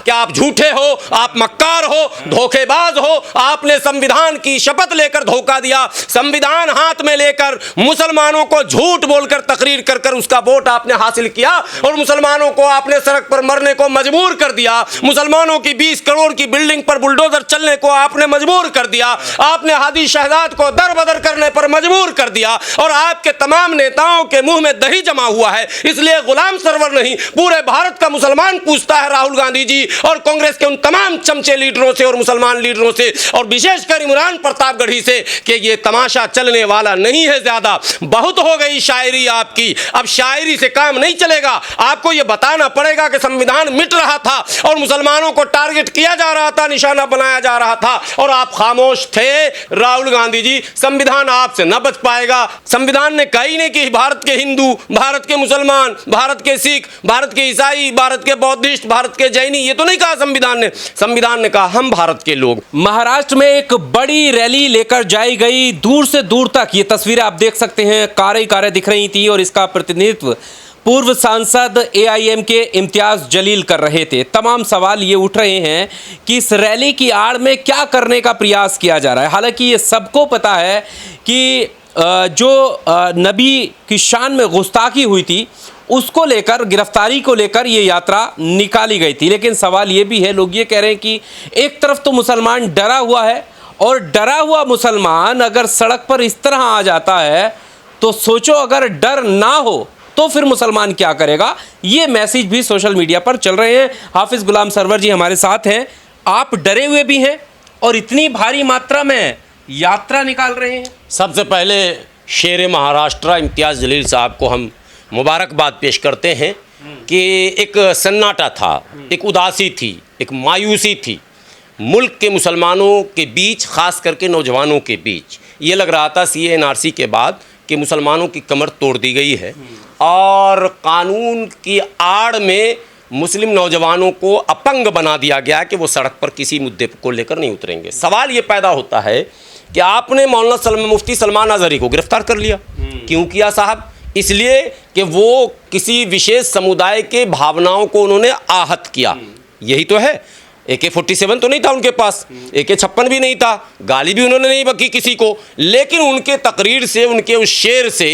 कि आप झूठे हो, आप मक्कार हो, धोखेबाज हो। आपने संविधान की शपथ लेकर धोखा दिया, संविधान हाथ में लेकर मुसलमानों को झूठ बोलकर तकरीर कर कर उसका वोट आपने हासिल किया और मुसलमानों को आपने सड़क पर मरने को मजबूर कर दिया। मुसलमानों की 20 करोड़ की बिल्डिंग पर बुलडोजर चलने को आपने मजबूर कर दिया। आपने हादी शहजाद को दर बदर करने पर मजबूर कर दिया और आपके तमाम नेताओं के मुंह में दही जमा हुआ है। इसलिए गुलाम सरवर नहीं, पूरे भारत का मुसलमान पूछता है राहुल गांधी जी और कांग्रेस के उन तमाम चमचे लीडरों से और मुसलमान लीडरों से और विशेषकर इमरान प्रतापगढ़ी से कि ये तमाशा चलने वाला नहीं है। ज्यादा बहुत हो गई शायरी आपकी, अब शायरी से काम नहीं चलेगा। आपको ये बताना पड़ेगा कि संविधान मिट रहा था और मुसलमानों को टारगेट किया जा रहा था, निशाना बनाया जा रहा था और आप खामोश थे। राहुल गांधी जी, संविधान आपसे न बच पाएगा। संविधान ने कहा ही नहीं कि भारत के हिंदू, भारत के मुसलमान, भारत के सिख, भारत के ईसाई, भारत के बौद्धिस्ट, भारत के जैनी, ये तो नहीं कहा संविधान ने। संविधान ने कहा हम भारत के लोग। महाराष्ट्र में एक बड़ी रैली लेकर जाई गई, दूर से दूर तक ये तस्वीरें आप देख सकते हैं, कारें ही कारें दिख रही थी और इसका प्रतिनिधित्व पूर्व सांसद एआईएम के इम्तियाज जलील कर रहे थे। तमाम सवाल ये उठ रहे हैं कि इस रैली की आड़ में क्या करने का प्रयास किया जा रहा है। हालांकि ये सबको पता है कि जो नबी की शान में गुस्ताखी हुई थी उसको लेकर, गिरफ्तारी को लेकर ये यात्रा निकाली गई थी। लेकिन सवाल ये भी है, लोग ये कह रहे हैं कि एक तरफ तो मुसलमान डरा हुआ है और डरा हुआ मुसलमान अगर सड़क पर इस तरह आ जाता है तो सोचो अगर डर ना हो तो फिर मुसलमान क्या करेगा। ये मैसेज भी सोशल मीडिया पर चल रहे हैं। हाफिज गुलाम सरवर जी हमारे साथ हैं, आप डरे हुए भी हैं और इतनी भारी मात्रा में यात्रा निकाल रहे हैं। सबसे पहले शेर महाराष्ट्र इम्तियाज जलील साहब को हम मुबारकबाद पेश करते हैं कि एक सन्नाटा था, एक उदासी थी, एक मायूसी थी मुल्क के मुसलमानों के बीच, ख़ास करके नौजवानों के बीच। ये लग रहा था CA/NRC के बाद कि मुसलमानों की कमर तोड़ दी गई है और कानून की आड़ में मुस्लिम नौजवानों को अपंग बना दिया गया कि वो सड़क पर किसी मुद्दे को लेकर नहीं उतरेंगे। सवाल ये पैदा होता है कि आपने मौलाना मुफ्ती सलमान अज़हरी को गिरफ्तार कर लिया। क्यों किया साहब? इसलिए कि वो किसी विशेष समुदाय के भावनाओं को उन्होंने आहत किया। यही तो है। AK-47 तो नहीं था उनके पास, AK-56 भी नहीं था, गाली भी उन्होंने नहीं बकी किसी को, लेकिन उनके तकरीर से, उनके उस शेर से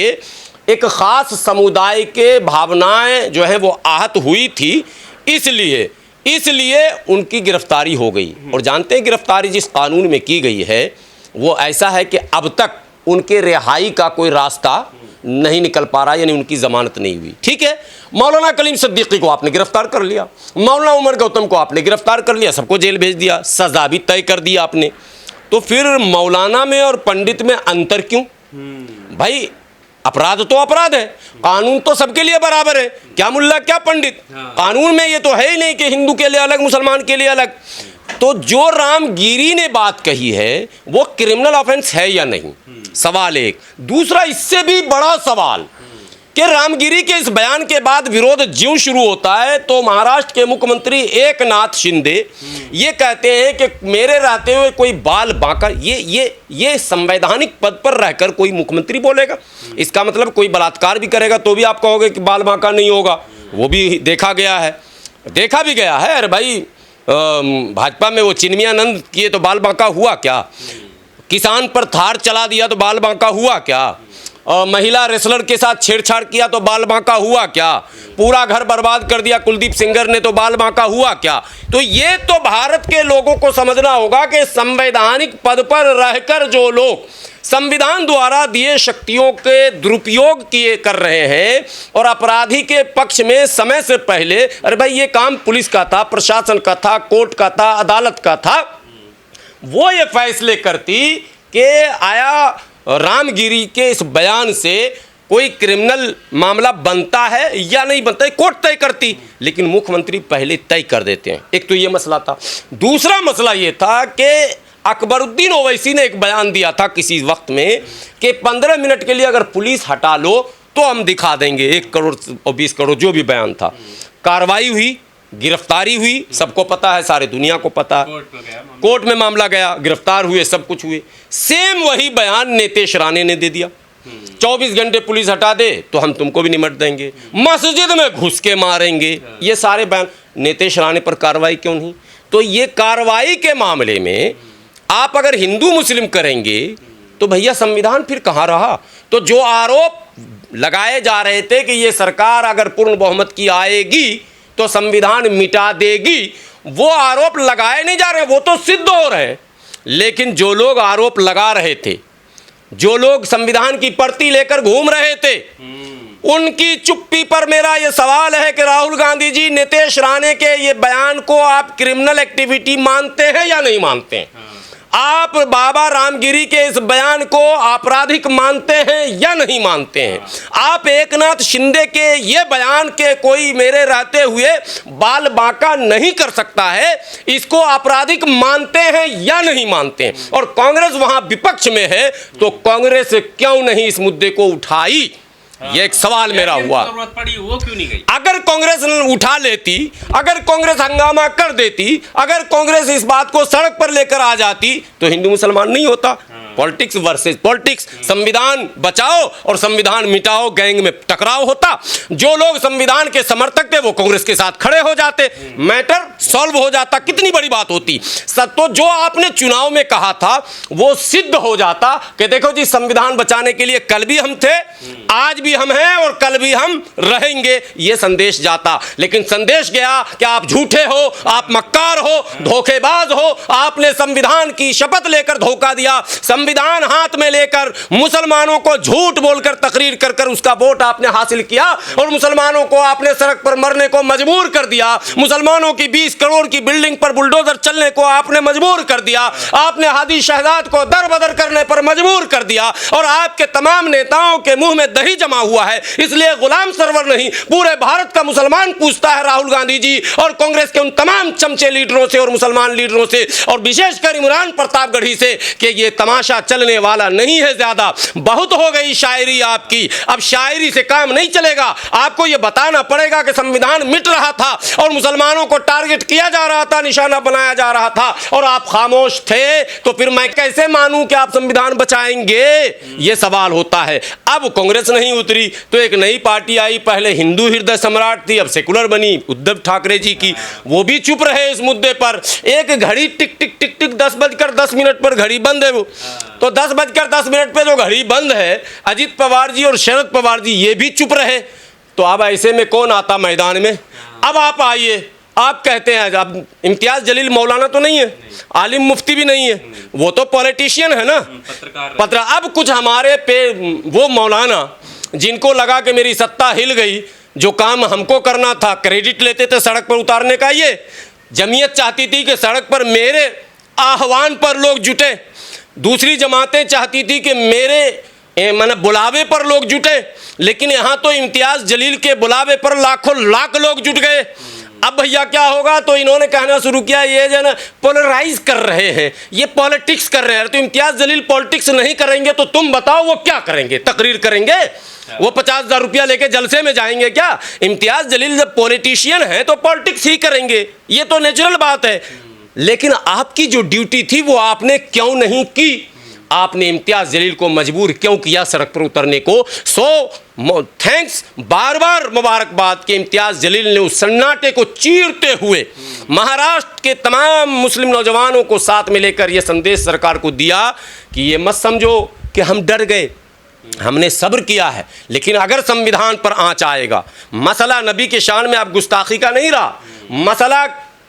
एक ख़ास समुदाय के भावनाएं जो है वो आहत हुई थी। इसलिए उनकी गिरफ्तारी हो गई। और जानते हैं गिरफ्तारी जिस कानून में की गई है वो ऐसा है कि अब तक उनके रिहाई का कोई रास्ता नहीं निकल पा रहा, यानी उनकी ज़मानत नहीं हुई। ठीक है, मौलाना कलीम सिद्दीकी को आपने गिरफ्तार कर लिया, मौलाना उमर गौतम को आपने गिरफ्तार कर लिया, सबको जेल भेज दिया, सज़ा भी तय कर दिया आपने। तो फिर मौलाना में और पंडित में अंतर क्यों? भाई अपराध तो अपराध है, कानून तो सबके लिए बराबर है, क्या मुल्ला क्या पंडित। कानून में ये तो है ही नहीं कि हिंदू के लिए अलग, मुसलमान के लिए अलग। तो जो रामगिरी ने बात कही है वो क्रिमिनल ऑफेंस है या नहीं, सवाल एक। दूसरा, इससे भी बड़ा सवाल कि रामगिरी के इस बयान के बाद विरोध ज्यों शुरू होता है तो महाराष्ट्र के मुख्यमंत्री एकनाथ शिंदे ये कहते हैं कि मेरे रहते हुए कोई बाल बांका, ये संवैधानिक पद पर रहकर कोई मुख्यमंत्री बोलेगा? इसका मतलब कोई बलात्कार भी करेगा तो भी आप कहोगे कि बाल बांका नहीं होगा। वो भी देखा गया है, देखा भी गया है। अरे भाई, भाजपा में वो चिन्मयानंद किए तो बाल बांका हुआ क्या? किसान पर थार चला दिया तो बाल बांका हुआ क्या? महिला रेसलर के साथ छेड़छाड़ किया तो बाल बांका हुआ क्या? पूरा घर बर्बाद कर दिया कुलदीप सेंगर ने तो बाल बांका हुआ क्या? तो ये तो भारत के लोगों को समझना होगा कि संवैधानिक पद पर रहकर जो लोग संविधान द्वारा दिए शक्तियों के दुरुपयोग किए कर रहे हैं और अपराधी के पक्ष में समय से पहले, अरे भाई ये काम पुलिस का था, प्रशासन का था, कोर्ट का था, अदालत का था, वो ये फैसले करती कि आया रामगिरी के इस बयान से कोई क्रिमिनल मामला बनता है या नहीं बनता है, कोर्ट तय करती, लेकिन मुख्यमंत्री पहले तय कर देते हैं। एक तो ये मसला था। दूसरा मसला ये था कि अकबरुद्दीन ओवैसी ने एक बयान दिया था किसी वक्त में कि 15 मिनट के लिए अगर पुलिस हटा लो तो हम दिखा देंगे 1 करोड़ और 20 करोड़, जो भी बयान था। कार्रवाई हुई, गिरफ्तारी हुई, सबको पता है, सारे दुनिया को पता है, कोर्ट में मामला गया, गिरफ्तार हुए, सब कुछ हुए। सेम वही बयान नीतीश राणे ने दे दिया। 24 घंटे पुलिस हटा दे तो हम तुमको भी निमट देंगे, मस्जिद में घुस के मारेंगे। ये सारे बयान। नीतीश राणे पर कार्रवाई क्यों नहीं? तो ये कार्रवाई के मामले में आप अगर हिंदू मुस्लिम करेंगे तो भैया संविधान फिर कहाँ रहा? तो जो आरोप लगाए जा रहे थे कि ये सरकार अगर पूर्ण बहुमत की आएगी तो संविधान मिटा देगी, वो आरोप लगाए नहीं जा रहे, वो तो सिद्ध हो रहे हैं। लेकिन जो लोग आरोप लगा रहे थे, जो लोग संविधान की प्रति लेकर घूम रहे थे, उनकी चुप्पी पर मेरा ये सवाल है कि राहुल गांधी जी, नीतीश राणे के ये बयान को आप क्रिमिनल एक्टिविटी मानते हैं या नहीं मानते हैं? आप बाबा रामगिरी के इस बयान को आपराधिक मानते हैं या नहीं मानते हैं? आप एकनाथ शिंदे के ये बयान के कोई मेरे रहते हुए बाल बांका नहीं कर सकता है, इसको आपराधिक मानते हैं या नहीं मानते हैं? और कांग्रेस वहां विपक्ष में है तो कांग्रेस क्यों नहीं इस मुद्दे को उठाई? ये एक सवाल मेरा हुआ। जरूरत पड़ी वो क्यों नहीं गई? अगर कांग्रेस उठा लेती, अगर कांग्रेस हंगामा कर देती, अगर कांग्रेस इस बात को सड़क पर लेकर आ जाती तो हिंदू मुसलमान नहीं होता। पॉलिटिक्स वर्सेस पॉलिटिक्स, संविधान बचाओ और संविधान मिटाओ, गैंग में टकराव होता। जो लोग संविधान के समर्थक थे वो कांग्रेस के साथ खड़े हो जाते, मैटर सॉल्व हो जाता। कितनी बड़ी बात होती। तो जो आपने चुनाव में कहा था वो सिद्ध हो जाता कि देखो जी, संविधान बचाने के लिए कल भी हम थे, आज भी हम हैं और कल भी हम रहेंगे, ये संदेश जाता। लेकिन संदेश गया कि आप झूठे हो, आप मक्कार हो, धोखेबाज हो, आपने संविधान की शपथ लेकर धोखा दिया, संविधान हाथ में लेकर मुसलमानों को झूठ बोलकर तकरीर कर कर उसका वोट आपने हासिल किया और मुसलमानों को आपने सड़क पर मरने को मजबूर कर दिया। मुसलमानों की 20 करोड़ की बिल्डिंग पर बुलडोजर चलने को आपने मजबूर कर दिया। आपने हादी शहजाद को दरबदर करने पर मजबूर कर दिया और आपके तमाम नेताओं के मुंह में दही जमा हुआ है। इसलिए गुलाम सरवर नहीं, पूरे भारत का मुसलमान पूछता है राहुल गांधी जी और कांग्रेस के उन तमाम चमचे लीडरों से और मुसलमान लीडरों से और विशेषकर इमरान प्रतापगढ़ी से कि ये तमाशा चलने वाला नहीं है। ज्यादा बहुत हो गई शायरी आपकी, अब शायरी से काम नहीं चलेगा। आपको ये बताना पड़ेगा कि संविधान मिट रहा था और मुसलमानों को टारगेट किया जा रहा था, निशाना बनाया जा रहा था और आप खामोश थे। तो फिर मैं कैसे मानूं कि आप संविधान बचाएंगे? ये सवाल होता है। अब कांग्रेस नहीं उतरी तो एक नई पार्टी आई, पहले हिंदू हृदय सम्राट थी, अब सेकुलर बनी उद्धव ठाकरे जी की, वो भी चुप रहे इस मुद्दे पर। एक घड़ी टिक टिक टिक टिक 10:10 पर घड़ी बंद है वो, तो 10:10 पे जो घड़ी बंद है, अजित पवार जी और शरद पवार जी ये भी चुप रहे। तो अब ऐसे में कौन आता मैदान में? अब आप आइए, आप कहते हैं अब इम्तियाज जलील मौलाना तो नहीं है, आलिम मुफ्ती भी नहीं है, वो तो पॉलिटिशियन है ना, पत्रकार। अब कुछ हमारे पे वो मौलाना जिनको लगा कि मेरी सत्ता हिल गई, जो काम हमको करना था क्रेडिट लेते थे सड़क पर उतारने का। ये जमीयत चाहती थी कि सड़क पर मेरे आह्वान पर लोग जुटे, दूसरी जमातें चाहती थी कि मेरे माने बुलावे पर लोग जुटे, लेकिन यहाँ तो इम्तियाज जलील के बुलावे पर लाखों लाख लोग जुट गए। अब भैया क्या होगा? तो इन्होंने कहना शुरू किया ये जो ना पोलराइज कर रहे हैं, ये पॉलिटिक्स कर रहे हैं। तो इम्तियाज जलील पॉलिटिक्स नहीं करेंगे तो तुम बताओ वो क्या करेंगे? तकरीर करेंगे? वो 50,000 रुपया लेके जलसे में जाएंगे क्या? इम्तियाज जलील जब पॉलिटिशियन है तो पॉलिटिक्स ही करेंगे, ये तो नेचुरल बात है। लेकिन आपकी जो ड्यूटी थी वो आपने क्यों नहीं की? आपने इम्तियाज जलील को मजबूर क्यों किया सड़क पर उतरने को? थैंक्स, बार बार मुबारकबाद कि इम्तियाज जलील ने उस सन्नाटे को चीरते हुए महाराष्ट्र के तमाम मुस्लिम नौजवानों को साथ में लेकर यह संदेश सरकार को दिया कि ये मत समझो कि हम डर गए, हमने सब्र किया है। लेकिन अगर संविधान पर आंच आएगा, मसला नबी के शान में अब गुस्ताखी का नहीं रहा, मसला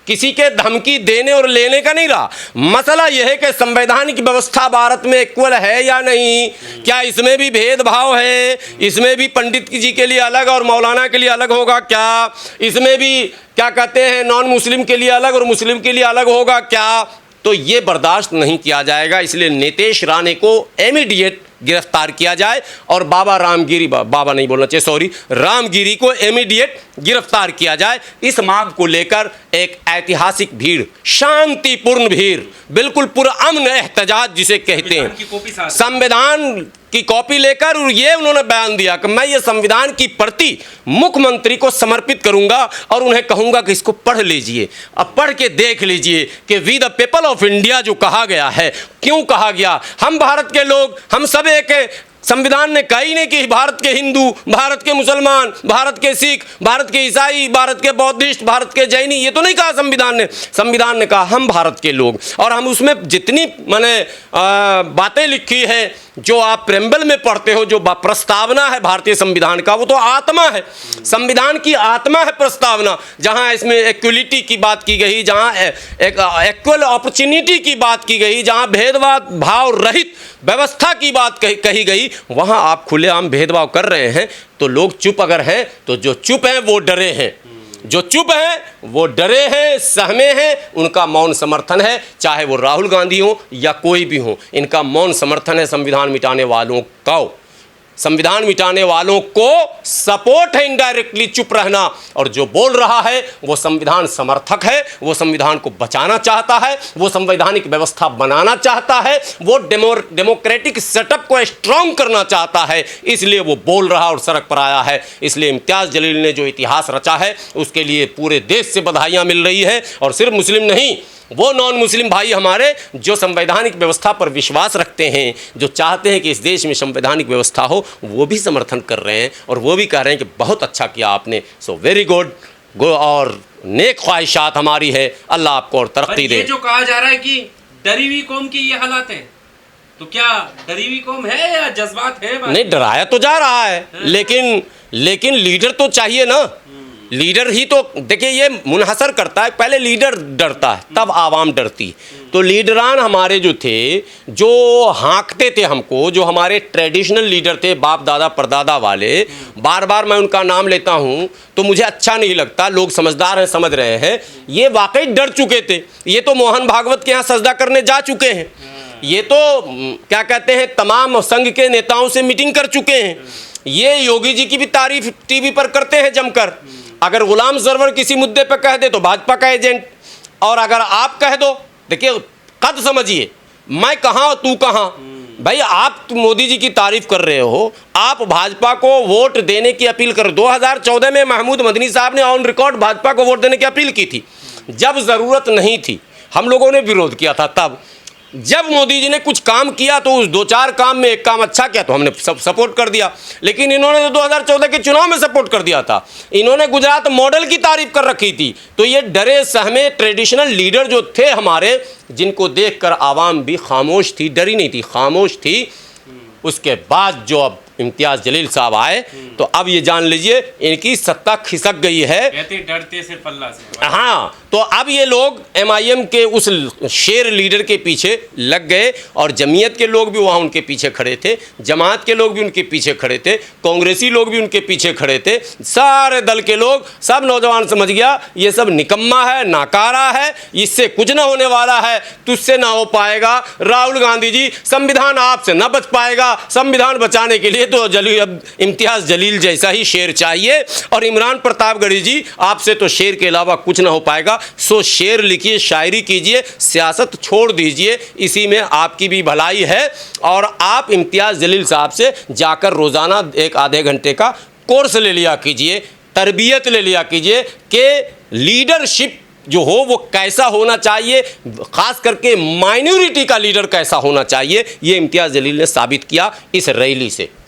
किसी के धमकी देने और लेने का नहीं रहा, मसला यह है कि संवैधानिक व्यवस्था भारत में इक्वल है या नहीं, क्या इसमें भी भेदभाव है, इसमें भी पंडित जी के लिए अलग और मौलाना के लिए अलग होगा क्या, इसमें भी क्या कहते हैं नॉन मुस्लिम के लिए अलग और मुस्लिम के लिए अलग होगा क्या? तो ये बर्दाश्त नहीं किया जाएगा। इसलिए नीतीश राणे को इमीडिएट गिरफ्तार किया जाए और बाबा रामगिरी, बाबा नहीं बोलना चाहिए, सॉरी, रामगिरी को इमीडिएट गिरफ्तार किया जाए। इस मांग को लेकर एक ऐतिहासिक भीड़, शांतिपूर्ण भीड़, बिल्कुल पुरअमन एहतजाज जिसे कहते हैं, संविधान की कॉपी लेकर और ये उन्होंने बयान दिया कि मैं ये संविधान की प्रति मुख्यमंत्री को समर्पित करूंगा और उन्हें कहूंगा कि इसको पढ़ लीजिए। अब पढ़ के देख लीजिए कि we the people of India जो कहा गया है, क्यों कहा गया। हम भारत के लोग, हम सब एक संविधान ने कहा ही नहीं कि भारत के हिंदू, भारत के मुसलमान, भारत के सिख, भारत के ईसाई, भारत के बौद्धिस्ट, भारत के जैनी, ये तो नहीं कहा संविधान ने। संविधान ने कहा हम भारत के लोग, और हम उसमें जितनी मैंने बातें लिखी है, जो आप प्रेम्बल में पढ़ते हो, जो प्रस्तावना है भारतीय संविधान का, वो तो आत्मा है। संविधान की आत्मा है प्रस्तावना, जहां इसमें इक्वलिटी की बात की गई, जहां एक इक्वल अपॉर्चुनिटी की बात की गई, जहां भेदभाव भाव रहित व्यवस्था की बात कही गई, वहां आप खुलेआम भेदभाव कर रहे हैं। तो लोग चुप अगर हैं, तो जो चुप हैं वो डरे हैं, जो चुप हैं वो डरे हैं, सहमे हैं, उनका मौन समर्थन है, चाहे वो राहुल गांधी हो या कोई भी हो, इनका मौन समर्थन है संविधान मिटाने वालों का। संविधान मिटाने वालों को सपोर्ट है इनडायरेक्टली चुप रहना, और जो बोल रहा है वो संविधान समर्थक है, वो संविधान को बचाना चाहता है, वो संवैधानिक व्यवस्था बनाना चाहता है, वो डेमोक्रेटिक सेटअप को स्ट्रांग करना चाहता है, इसलिए वो बोल रहा और सड़क पर आया है। इसलिए इम्तियाज़ जलील ने जो इतिहास रचा है उसके लिए पूरे देश से बधाइयाँ मिल रही है। और सिर्फ मुस्लिम नहीं, वो नॉन मुस्लिम भाई हमारे जो संवैधानिक व्यवस्था पर विश्वास रखते हैं, जो चाहते हैं कि इस देश में संवैधानिक व्यवस्था हो, वो भी समर्थन कर रहे हैं और वो भी कह रहे हैं कि बहुत अच्छा किया आपने, सो वेरी गुड गो, और नेक ख्वाहिशात हमारी है, अल्लाह आपको और तरक्की दे। ये जो कहा जा रहा है कि डरी हुई कौम की ये हालात है, तो क्या डरी हुई कौम है या जज्बात है? नहीं, डराया तो जा रहा है, लेकिन लीडर तो चाहिए ना। लीडर ही तो, देखिए ये मुनहसर करता है, पहले लीडर डरता है तब आवाम डरती। तो लीडरान हमारे जो थे, जो हाँकते थे हमको, जो हमारे ट्रेडिशनल लीडर थे, बाप दादा परदादा वाले, बार बार मैं उनका नाम लेता हूँ तो मुझे अच्छा नहीं लगता, लोग समझदार हैं, समझ रहे हैं, ये वाकई डर चुके थे। ये तो मोहन भागवत के यहाँ सजदा करने जा चुके हैं, ये तो क्या कहते हैं तमाम संघ के नेताओं से मीटिंग कर चुके हैं, ये योगी जी की भी तारीफ टीवी पर करते हैं जमकर। अगर गुलाम सरवर किसी मुद्दे पर कह दे तो भाजपा का एजेंट, और अगर आप कह दो, देखिए कद समझिए, मैं कहाँ तू कहाँ। भाई आप मोदी जी की तारीफ कर रहे हो, आप भाजपा को वोट देने की अपील कर। 2014 में महमूद मदनी साहब ने ऑन रिकॉर्ड भाजपा को वोट देने की अपील की थी, जब ज़रूरत नहीं थी, हम लोगों ने विरोध किया था। तब जब मोदी जी ने कुछ काम किया तो उस 2-4 काम में एक काम अच्छा किया तो हमने सब सपोर्ट कर दिया, लेकिन इन्होंने तो 2014 के चुनाव में सपोर्ट कर दिया था। इन्होंने गुजरात मॉडल की तारीफ कर रखी थी। तो ये डरे सहमे ट्रेडिशनल लीडर जो थे हमारे, जिनको देखकर आवाम भी खामोश थी, डरी नहीं थी, खामोश थी। उसके बाद जो अब इम्तियाज़ जलील साहब आए तो अब ये जान लीजिए इनकी सत्ता खिसक गई है, कहते डरते से पल्ला से। हाँ, तो अब ये लोग MIM के उस शेर लीडर के पीछे लग गए, और जमीयत के लोग भी वहाँ उनके पीछे खड़े थे, जमात के लोग भी उनके पीछे खड़े थे, कांग्रेसी लोग भी उनके पीछे खड़े थे, सारे दल के लोग, सब नौजवान समझ गया ये सब निकम्मा है, नाकारा है, इससे कुछ ना होने वाला है, तुझसे ना हो पाएगा राहुल गांधी जी, संविधान आपसे ना बच पाएगा, संविधान बचाने के लिए तो अब इम्तियाज़ जलील जैसा ही शेर चाहिए, और इमरान प्रतापगढ़ी जी आपसे तो शेर के अलावा कुछ ना हो पाएगा। सो शेर लिखिए, शायरी कीजिए, सियासत छोड़ दीजिए, इसी में आपकी भी भलाई है। और आप इम्तियाज़ जलील साहब से जाकर रोज़ाना 1-आधे घंटे का कोर्स ले लिया कीजिए, तरबियत ले लिया कीजिए कि लीडरशिप जो हो वो कैसा होना चाहिए, ख़ास करके माइनॉरिटी का लीडर कैसा होना चाहिए। ये इम्तियाज़ जलील ने साबित किया इस रैली से।